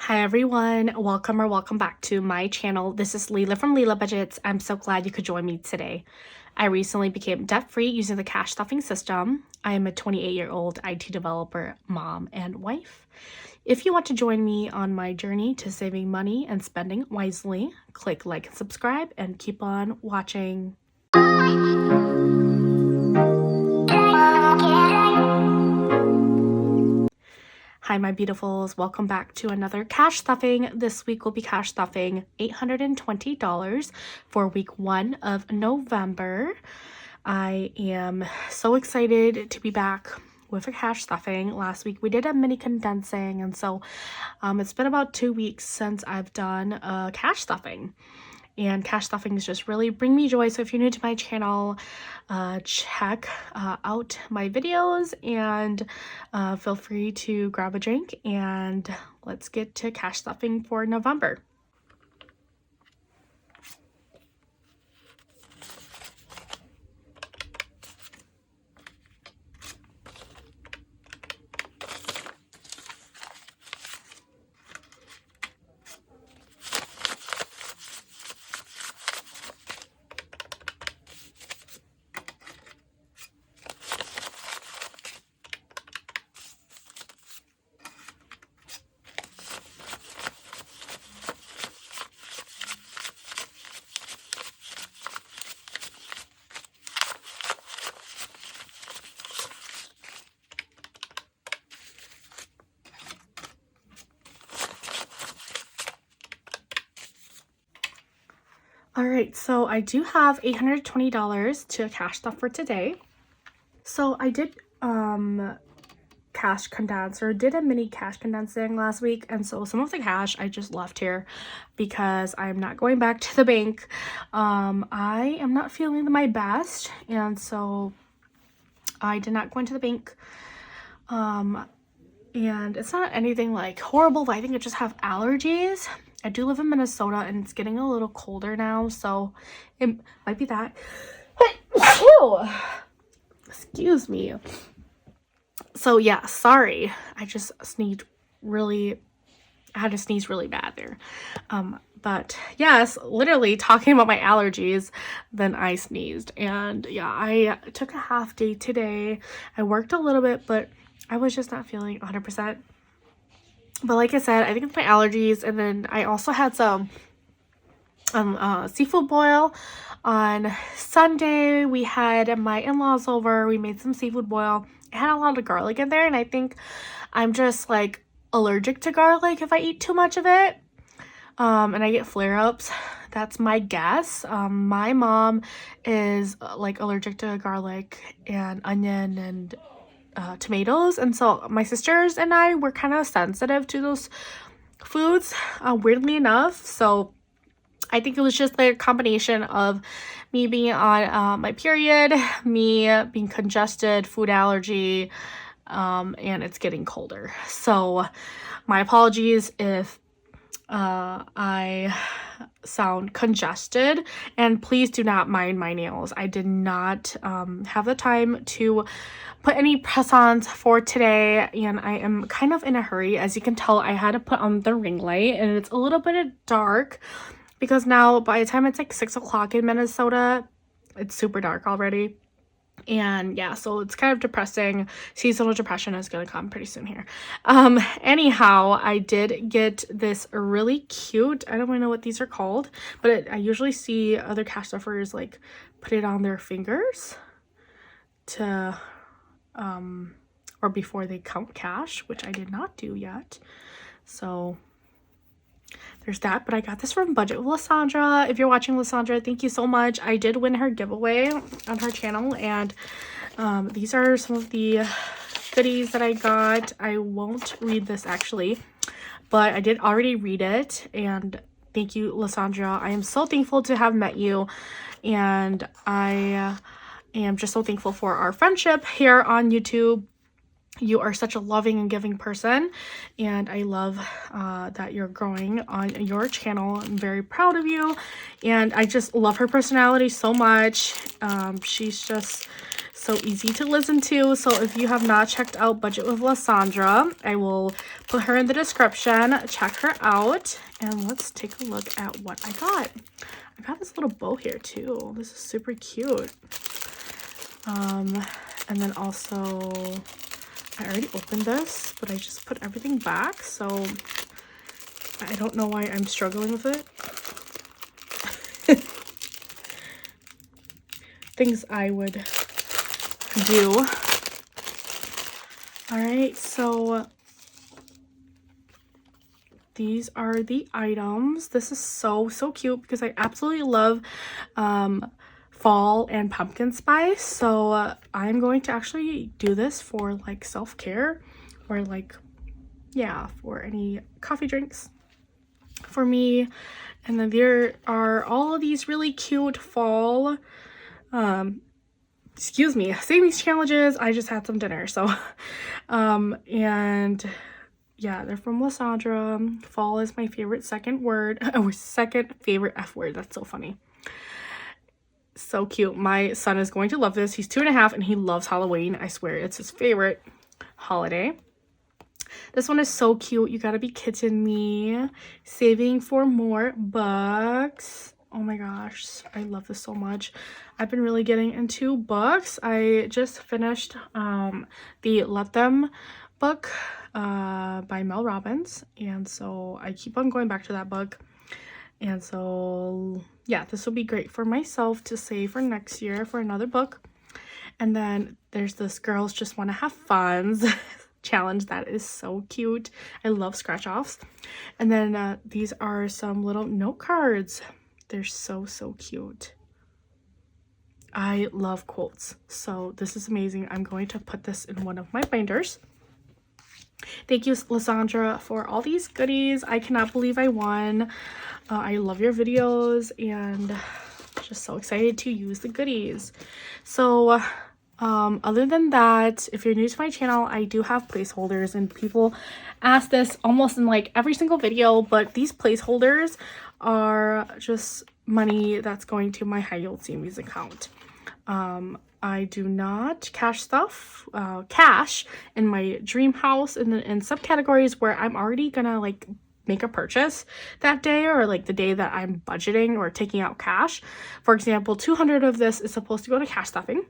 Hi everyone, welcome back to my channel. This is Lila from LilaBudgets. I'm so glad you could join me today. I recently became debt-free using the cash stuffing system. I am a 28-year-old IT developer, mom, and wife. If you want to join me on my journey to saving money and spending wisely, click like and subscribe and keep on watching. Hi my beautifuls, welcome back to another cash stuffing. This week we'll be cash stuffing $820 for week 1 of November. I am so excited to be back with a cash stuffing. Last week we did a mini condensing, and so it's been about 2 weeks since I've done a cash stuffing. And cash stuffings just really bring me joy. So if you're new to my channel, check out my videos and feel free to grab a drink and let's get to cash stuffing for November. All right, so I do have $820 to cash stuff for today. So I did cash condense, or did a mini cash condensing last week, and so some of the cash I just left here because I'm not going back to the bank. I am not feeling my best, and so I did not go into the bank. And it's not anything like horrible, but I think I just have allergies. I do live in Minnesota and it's getting a little colder now, so it might be that. Excuse me. So yeah, sorry. I just sneezed I had to sneeze really bad there. But yes, literally talking about my allergies, then I sneezed. And yeah, I took a half day today. I worked a little bit, but I was just not feeling 100%. But like I said, I think it's my allergies. And then I also had some seafood boil on Sunday. We had my in-laws over. We made some seafood boil. It had a lot of garlic in there, and I think I'm just like allergic to garlic if I eat too much of it. And I get flare-ups. That's my guess. My mom is like allergic to garlic and onion and tomatoes, and so my sisters and I were kind of sensitive to those foods, weirdly enough. So I think it was just like a combination of me being on my period, me being congested, food allergy, and it's getting colder. So my apologies if I sound congested, and please do not mind my nails. I did not have the time to put any press-ons for today, and I am kind of in a hurry. As you can tell, I had to put on the ring light, and it's a little bit dark because now by the time it's like 6 o'clock in Minnesota, it's super dark already. And yeah, so it's kind of depressing. Seasonal depression is gonna come pretty soon here. Anyhow, I did get this really cute, I don't really know what these are called, but I usually see other cash stuffers like put it on their fingers to or before they count cash, which I did not do yet. So there's that. But I got this from Budget with Lysandra. If you're watching, Lysandra, thank you so much. I did win her giveaway on her channel, and these are some of the goodies that I got. I won't read this actually, but I did already read it, and thank you, Lysandra. I am so thankful to have met you, and I am just so thankful for our friendship here on YouTube. You are such a loving and giving person, and I love that you're growing on your channel. I'm very proud of you, and I just love her personality so much. She's just So easy to listen to. So if you have not checked out Budget with Lysandra, I will put her in the description. Check her out. And let's take a look at what I got. I got this little bow here too. This is super cute. And then also, I already opened this, but I just put everything back. So I don't know why I'm struggling with it. Things I would do. All right, so these are the items. This is so cute because I absolutely love fall and pumpkin spice. So I'm going to actually do this for like self-care or like, yeah, for any coffee drinks for me. And then there are all of these really cute fall savings challenges. I just had some dinner, so and yeah, they're from Lysandra. Fall is my favorite second favorite F word. That's so funny. So cute. My son is going to love this. He's 2.5 and he loves Halloween. I swear it's his favorite holiday. This one is so cute. You gotta be kidding me. Saving for more bucks. Oh my gosh, I love this so much. I've been really getting into books. I just finished the Let Them book by Mel Robbins, and so I keep on going back to that book. And so yeah, this will be great for myself to save for next year for another book. And then there's this Girls Just Want to Have Fun challenge that is so cute. I love scratch offs. And then these are some little note cards. They're so cute. I love quotes, so this is amazing. I'm going to put this in one of my binders. Thank you, Lysandra, for all these goodies. I cannot believe I won. I love your videos and just so excited to use the goodies. So other than that, if you're new to my channel, I do have placeholders, and people ask this almost in like every single video, but these placeholders are just money that's going to my high yield savings account. I do not cash in my dream house in subcategories where I'm already gonna like make a purchase that day, or like the day that I'm budgeting or taking out cash. For example, 200 of this is supposed to go to cash stuffing,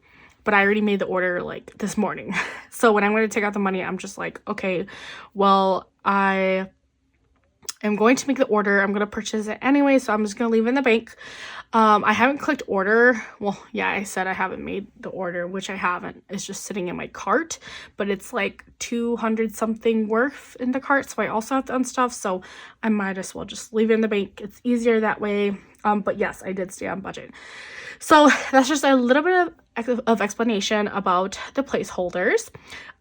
but I already made the order like this morning. So when I'm going to take out the money, I'm just like, okay, well, I am going to make the order. I'm going to purchase it anyway, so I'm just going to leave it in the bank. I haven't clicked order. Well, yeah, I said I haven't made the order, which I haven't. It's just sitting in my cart, but it's like 200 something worth in the cart, so I also have to unstuff, so I might as well just leave it in the bank. It's easier that way. But yes, I did stay on budget. So that's just a little bit of explanation about the placeholders.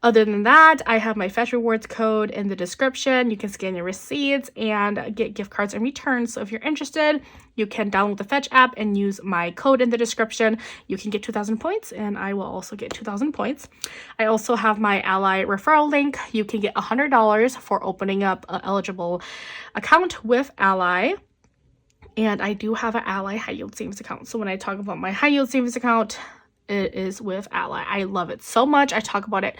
Other than that, I have my Fetch Rewards code in the description. You can scan your receipts and get gift cards and returns. So if you're interested, you can download the Fetch app and use my code in the description. You can get 2,000 points, and I will also get 2,000 points. I also have my Ally referral link. You can get $100 for opening up an eligible account with Ally. And I do have an Ally high yield savings account. So when I talk about my high yield savings account, it is with Ally. I love it so much. I talk about it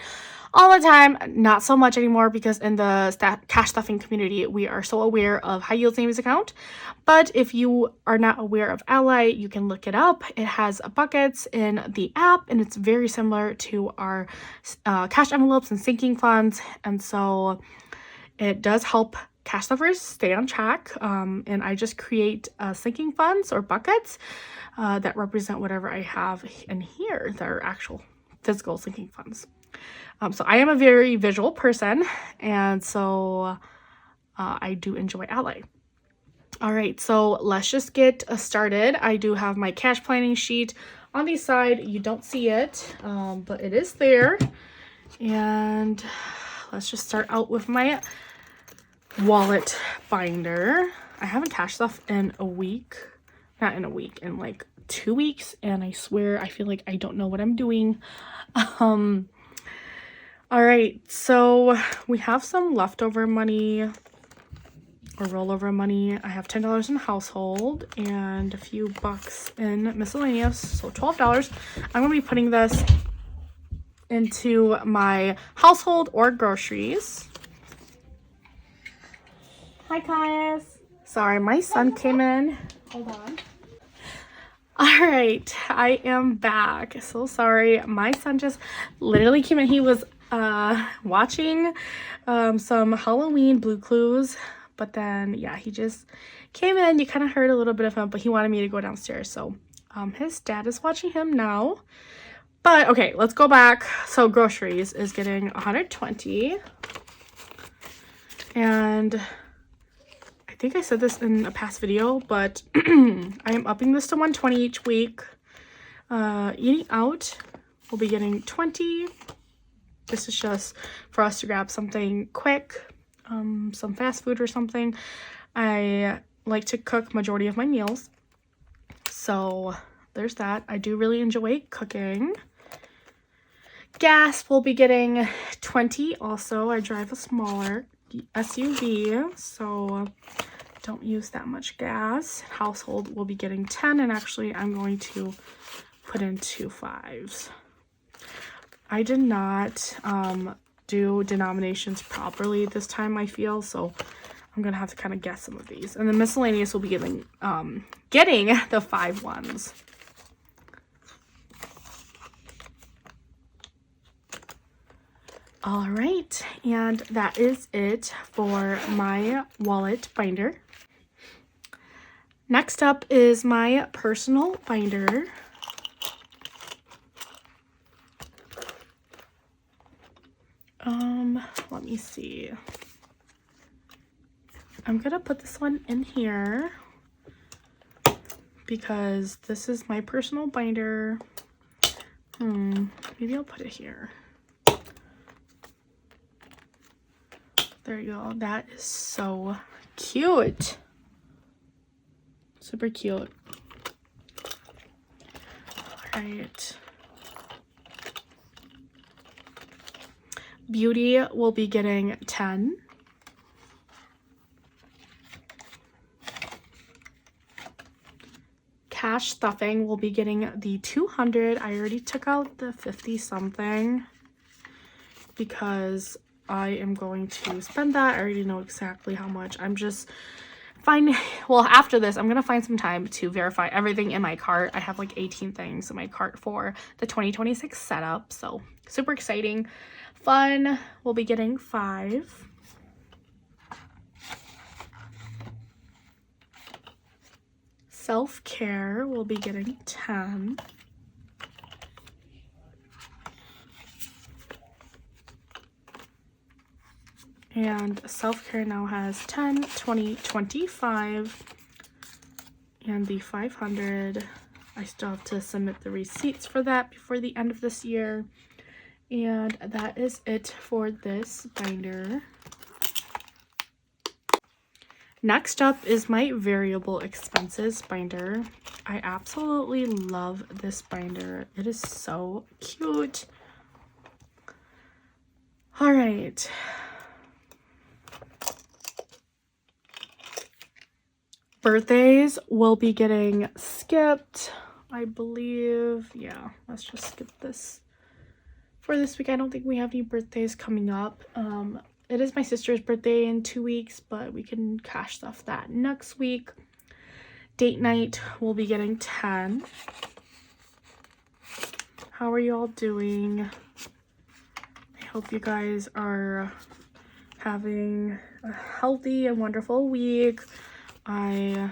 all the time. Not so much anymore because in the cash stuffing community, we are so aware of high yield savings account. But if you are not aware of Ally, you can look it up. It has buckets in the app, and it's very similar to our cash envelopes and sinking funds. And so it does help cash stuffers stay on track, and I just create sinking funds or buckets that represent whatever I have in here that are actual physical sinking funds. So I am a very visual person, and so I do enjoy Ally. All right, so let's just get started. I do have my cash planning sheet on the side. You don't see it, but it is there. And let's just start out with my wallet binder. I haven't cash stuffed in a week. Not in a week, in like 2 weeks, and I swear I feel like I don't know what I'm doing. All right, so we have some leftover money or rollover money. I have $10 in household and a few bucks in miscellaneous, so $12. I'm gonna be putting this into my household or groceries. Hi, Caius. Sorry, my son came in. Hold on. All right, I am back. So sorry. My son just literally came in. He was watching some Halloween Blue Clues, but then yeah, he just came in. You kind of heard a little bit of him, but he wanted me to go downstairs. So his dad is watching him now. But okay, let's go back. So groceries is getting 120. And I think I said this in a past video, but I am upping this to 120 each week. Eating out will be getting 20. This is just for us to grab something quick, some fast food or something. I like to cook majority of my meals, so there's that. I do really enjoy cooking. Gas will be getting 20 also. I drive a smaller SUV, so don't use that much gas. Household will be getting 10, and actually I'm going to put in 2 5s. I did not do denominations properly this time, I feel, so I'm gonna have to kind of guess some of these. And then miscellaneous will be getting the 5 ones. All right, and that is it for my wallet binder. Next up is my personal binder. Let me see. I'm gonna put this one in here because this is my personal binder. Maybe I'll put it here. There you go. That is so cute. Super cute. All right. Beauty will be getting 10. Cash stuffing will be getting the 200. I already took out the 50 something because I am going to spend that. I already know exactly how much. I'm just after this, I'm going to find some time to verify everything in my cart. I have like 18 things in my cart for the 2026 setup. So super exciting. Fun will be getting 5. Self-care will be getting 10. And self-care now has 10, 20, 25, and the 500. I still have to submit the receipts for that before the end of this year. And that is it for this binder. Next up is my variable expenses binder. I absolutely love this binder. It is so cute. All right. Birthdays will be getting skipped, I believe. Yeah, let's just skip this for this week. I don't think we have any birthdays coming up. It is my sister's birthday in 2 weeks, but we can cash stuff that next week. Date night will be getting 10. How are you all doing? I hope you guys are having a healthy and wonderful week. I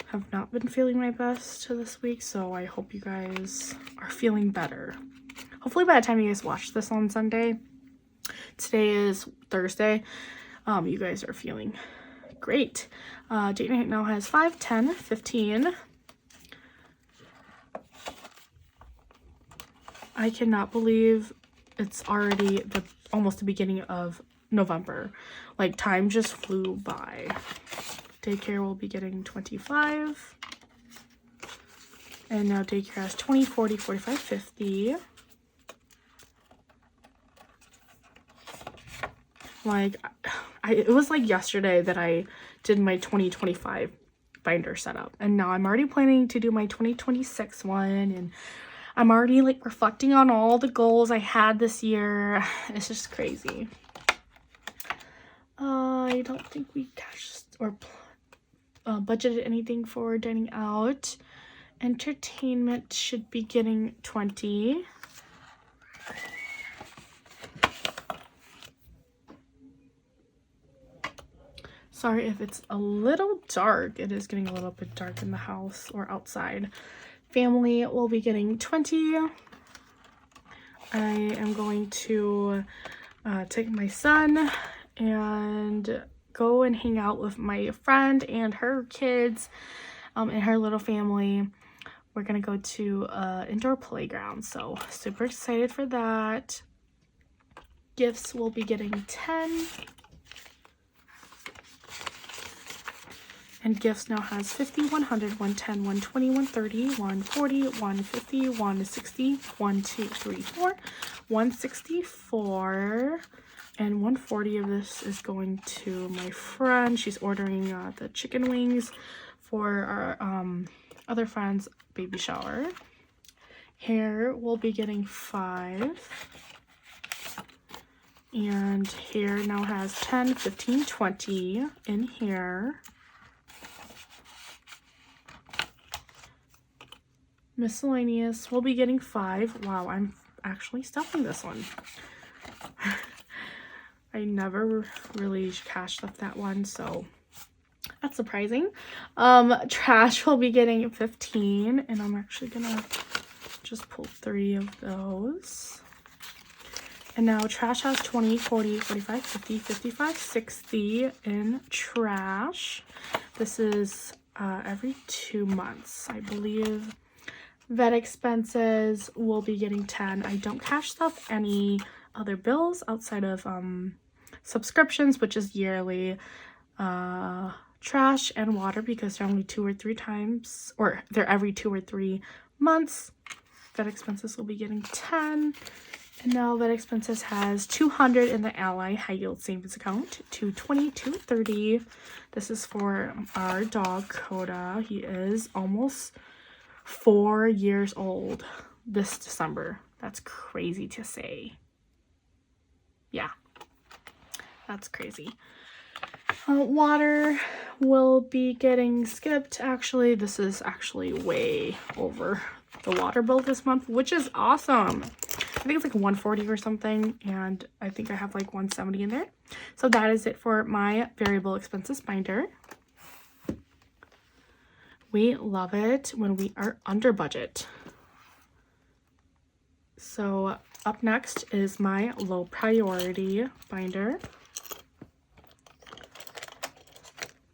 have not been feeling my best this week, so I hope you guys are feeling better. Hopefully by the time you guys watch this on Sunday, today is Thursday, you guys are feeling great. Date night now has 5, 10, 15. I cannot believe it's already almost the beginning of November. Like, time just flew by. Daycare will be getting 25. And now daycare has 20, 40, 45, 50. Like, it was like yesterday that I did my 2025 binder setup. And now I'm already planning to do my 2026 one. And I'm already like reflecting on all the goals I had this year. It's just crazy. I don't think we cashed or budgeted anything for dining out. Entertainment should be getting 20. Sorry if it's a little dark. It is getting a little bit dark in the house or outside. Family will be getting 20. I am going to take my son and go and hang out with my friend and her kids and her little family. We're gonna go to indoor playground, so super excited for that. Gifts will be getting 10. And gifts now has 50, 100, 110, 120, 130, 140, 150, 160, 1, 2, 3, 4, 164. And 140 of this is going to my friend. She's ordering the chicken wings for our other friend's baby shower. Hair will be getting 5. And hair now has 10, 15, 20 in here. Miscellaneous will be getting 5. Wow, I'm actually stuffing this one. I never really cash stuffed that one, so that's surprising. Trash will be getting 15, and I'm actually gonna just pull 3 of those. And now trash has 20, 40, 45, 50, 55, 60 in trash. This is every 2 months, I believe. Vet expenses will be getting 10. I don't cash stuff any other bills outside of subscriptions, which is yearly. Trash and water, because they're only 2 or 3 times, or they're every 2 or 3 months. Vet expenses will be getting 10. And now vet expenses has 200 in the Ally high yield savings account, 220, 230. This is for our dog Coda. He is almost 4 years old this December. That's crazy to say. Yeah, that's crazy. Water will be getting skipped. Actually, this is actually way over the water bill this month, which is awesome. I think it's like 140 or something, and I think I have like 170 in there. So that is it for my variable expenses binder. We love it when we are under budget. So up next is my low priority binder.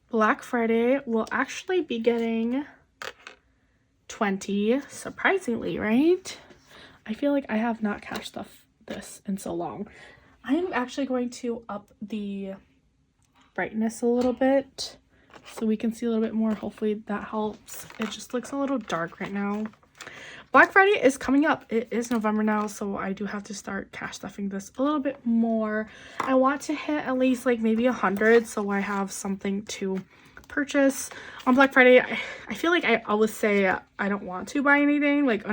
Black Friday will actually be getting 20, surprisingly, right? I feel like I have not cashed stuff this in so long. I'm actually going to up the brightness a little bit so we can see a little bit more. Hopefully that helps. It just looks a little dark right now. Black Friday is coming up. It is November now, so I do have to start cash stuffing this a little bit more. I want to hit at least like maybe 100, so I have something to purchase on Black Friday. I feel like I always say I don't want to buy anything like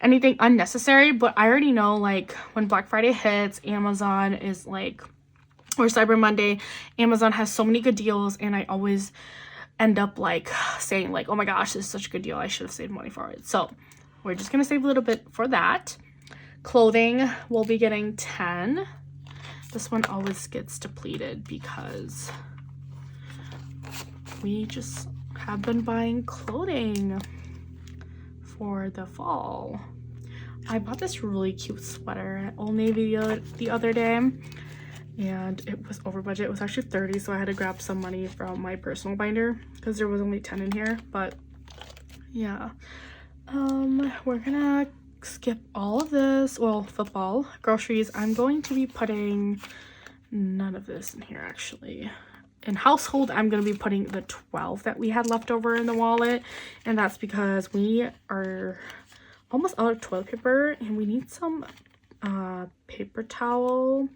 anything unnecessary, but I already know like when Black Friday hits, Amazon is like, or Cyber Monday, Amazon has so many good deals, and I always end up like saying like, oh my gosh, this is such a good deal, I should have saved money for it. So we're just gonna save a little bit for that. Clothing will be getting 10. This one always gets depleted because we just have been buying clothing for the fall. I bought this really cute sweater at Old Navy the other day, and it was over budget. It was actually 30, so I had to grab some money from my personal binder because there was only 10 in here. But yeah, we're gonna skip all of this. Well, football, groceries, I'm going to be putting none of this in here actually. In household, I'm going to be putting the 12 that we had left over in the wallet, and that's because we are almost out of toilet paper and we need some paper towel.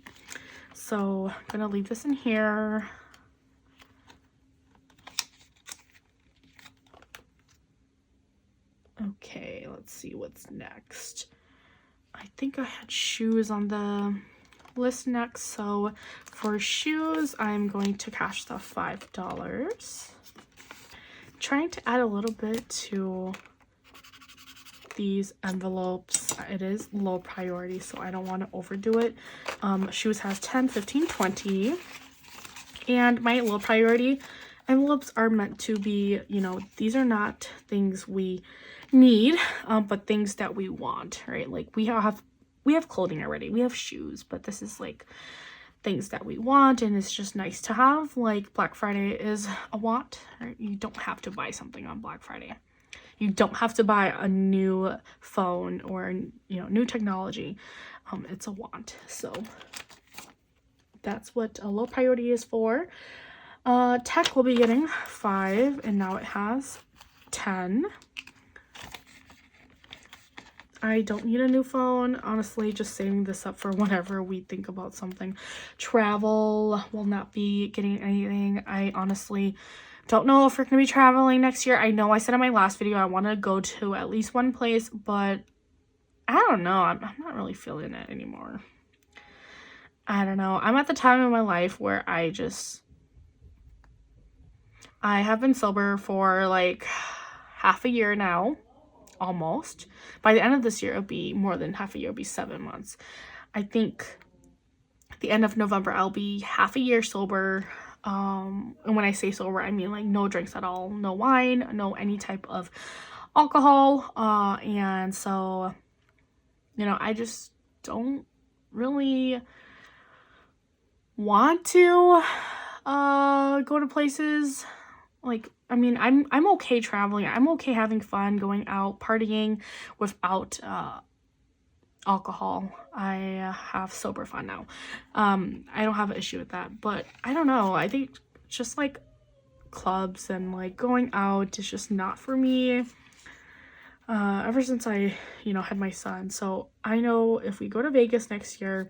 So I'm gonna leave this in here. Okay, let's see what's next. I think I had shoes on the list next, so for shoes I'm going to cash the $5. Trying to add a little bit to these envelopes. It is low priority, so I don't want to overdo it. Shoes has 10, 15, 20, and my low priority envelopes are meant to be, you know, these are not things we need, but things that we want, right? Like we have clothing already, we have shoes, but this is like things that we want, and it's just nice to have. Like Black Friday is a want, right? You don't have to buy something on Black Friday. You don't have to buy a new phone or, you know, new technology. It's a want. So that's what a low priority is for. Tech will be getting 5, and now it has 10. I don't need a new phone. Honestly, just saving this up for whenever we think about something. Travel will not be getting anything. I honestly don't know if we're going to be traveling next year. I know I said in my last video I want to go to at least one place, but I don't know. I'm not really feeling it anymore. I don't know. I'm at the time in my life where I have been sober for like half a year now. Almost. By the end of this year, it'll be more than half a year. It'll be 7 months. I think at the end of November, I'll be half a year sober. And when I say sober, I mean like no drinks at all, no wine, no any type of alcohol. And so, you know, I just don't really want to go to places. Like, I mean, I'm okay traveling. I'm okay having fun, going out, partying without alcohol. I have sober fun now. I don't have an issue with that, but I don't know. I think just like clubs and like going out is just not for me. Ever since I, you know, had my son. So I know if we go to Vegas next year,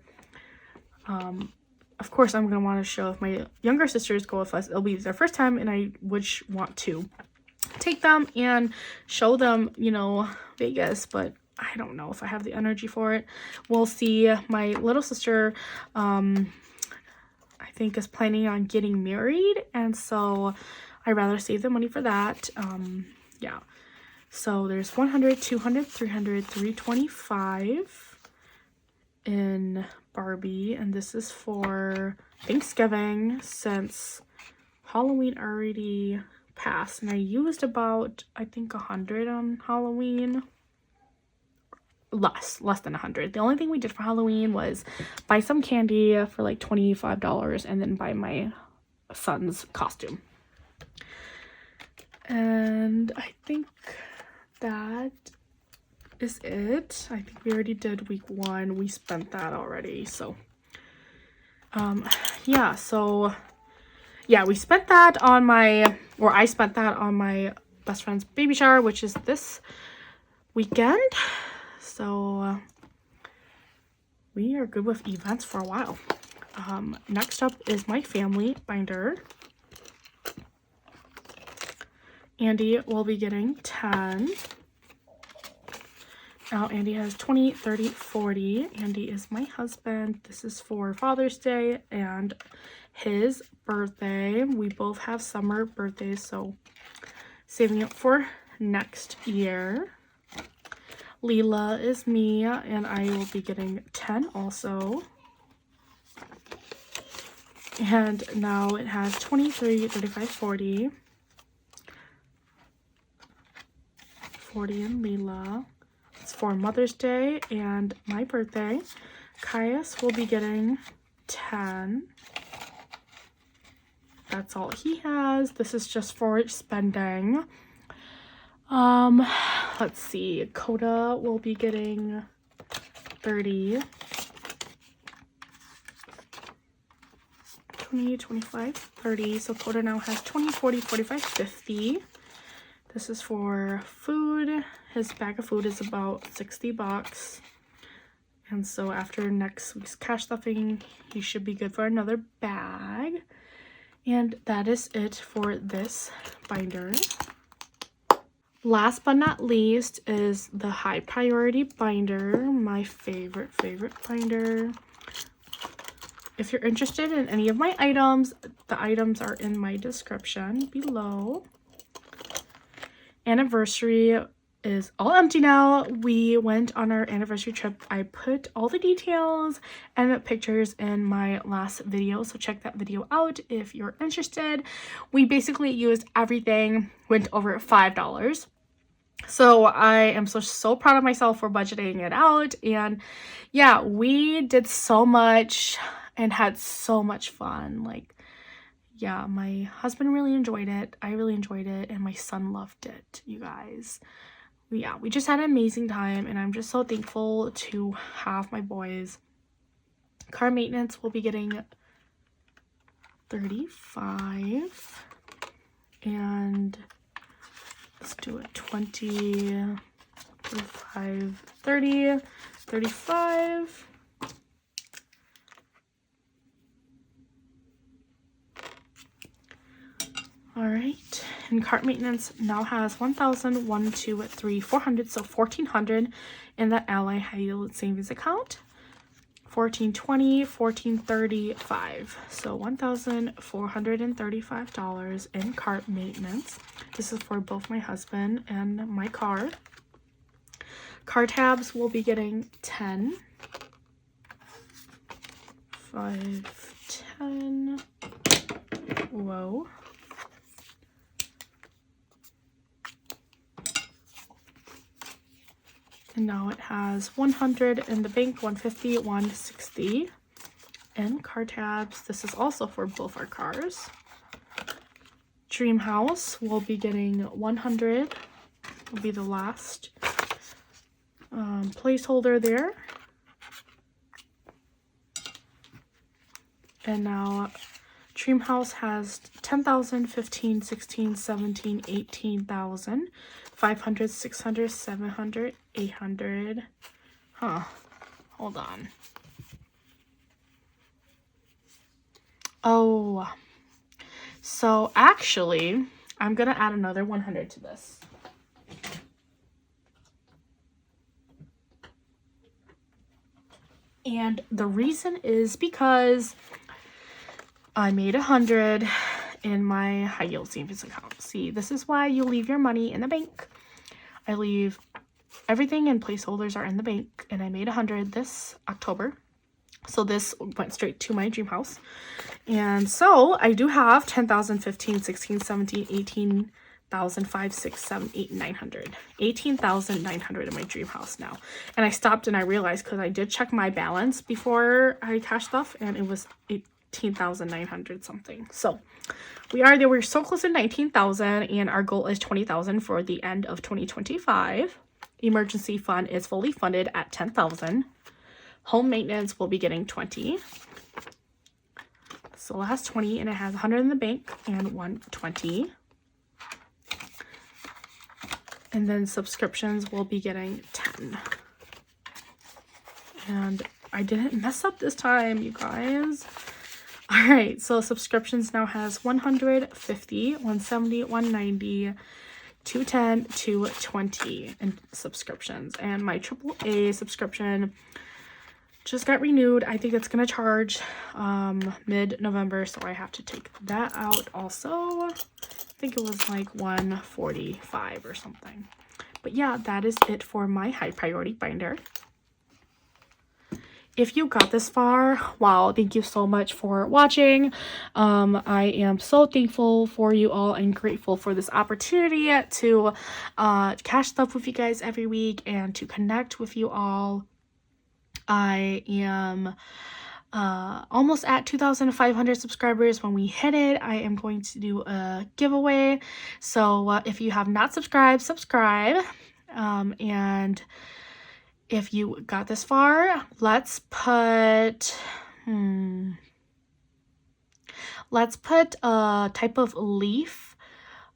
of course, I'm going to want to show if my younger sisters go with us. It'll be their first time, and I would want to take them and show them, you know, Vegas, but I don't know if I have the energy for it. We'll see. My little sister, I think, is planning on getting married, and so I'd rather save the money for that. Yeah. So there's 100, 200, 300, 325 in Barbie, and this is for Thanksgiving since Halloween already passed, and I used about, I think, 100 on Halloween. Less than 100. The only thing we did for Halloween was buy some candy for like $25 and then buy my son's costume. And I think that is it. I think we already did week 1. We spent that already. So yeah, so yeah, we spent that on I spent that on my best friend's baby shower, which is this weekend. So we are good with events for a while. Next up is my family binder. Andy will be getting 10. Now Andy has 20, 30, 40. Andy is my husband. This is for Father's Day and his birthday. We both have summer birthdays, so saving up for next year. Lila is me, and I will be getting 10 also. And now it has 23, 35, 40. 40 in Lila. It's for Mother's Day and my birthday. Caius will be getting 10. That's all he has. This is just for spending. Let's see. Coda will be getting 30. 20, 25, 30. So Coda now has 20, 40, 45, 50. This is for food. His bag of food is about $60. And so after next week's cash stuffing, he should be good for another bag. And that is it for this binder. Last but not least is the high priority binder, my favorite binder. If you're interested in any of my items, the items are in my description below. Anniversary is all empty now. We went on our anniversary trip. I put all the details and pictures in my last video, so check that video out if you're interested. We basically used everything, went over $5. So I am so proud of myself for budgeting it out. And yeah, we did so much and had so much fun. Like, yeah, my husband really enjoyed it. I really enjoyed it. And my son loved it, you guys. Yeah, we just had an amazing time. And I'm just so thankful to have my boys. Car maintenance will be getting $35. And let's do it 20, 35, 30, 35. All right, and cart maintenance now has 1,000, 1, 2, 3, 400, so 1,400 in the Ally High Yield Savings Account. 1,420, 1,435, so $1,435 in cart maintenance. This is for both my husband and my car. Car tabs will be getting 10, 5, 10. Whoa. And now it has 100 in the bank, 150, 160 and car tabs. This is also for both our cars. Dream House will be getting 100, will be the last placeholder there. And now Dream House has 10,000, 15, 16, 17, 18,000, 500, 600, 700, 800. Huh. Hold on. Oh. So actually, I'm going to add another 100 to this. And the reason is because I made 100 in my high yield savings account. See, this is why you leave your money in the bank. I leave everything in placeholders are in the bank, and I made 100 this October. So this went straight to my dream house. And so I do have 10,000, 15, 16, 17, 18,000, 5, 6, 7, 8, 900. 18,900 in my dream house now. And I stopped and I realized, because I did check my balance before I cashed stuff, and it was 18,900 something. So we are there. We're so close to 19,000, and our goal is 20,000 for the end of 2025. Emergency fund is fully funded at 10,000. Home maintenance will be getting 20. So it has 20, and it has 100 in the bank and 120. And then subscriptions will be getting 10. And I didn't mess up this time, you guys. All right, so subscriptions now has 150, 170, 190, 210, 220 in subscriptions. And my AAA subscription just got renewed. I think it's gonna charge mid-November, so I have to take that out also. I think it was like 145 or something. But yeah, that is it for my high priority binder. If you got this far, wow, thank you so much for watching. I am so thankful for you all and grateful for this opportunity to cash stuff with you guys every week and to connect with you all. I am almost at 2,500 subscribers. When we hit it, I am going to do a giveaway. So if you have not subscribed, subscribe. And if you got this far, let's put a type of leaf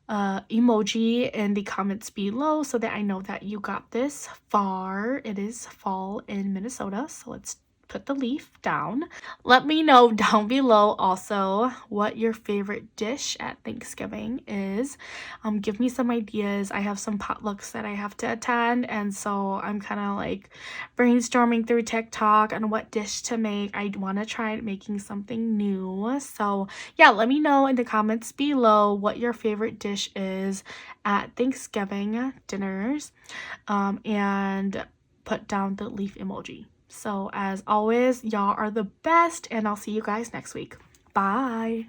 emoji in the comments below so that I know that you got this far. It is fall in Minnesota, so let's put the leaf down. Let me know down below also what your favorite dish at Thanksgiving is. Give me some ideas. I have some potlucks that I have to attend, and so I'm kind of like brainstorming through TikTok on what dish to make. I want to try making something new. So yeah, let me know in the comments below what your favorite dish is at Thanksgiving dinners, and put down the leaf emoji. So as always, y'all are the best, and I'll see you guys next week. Bye.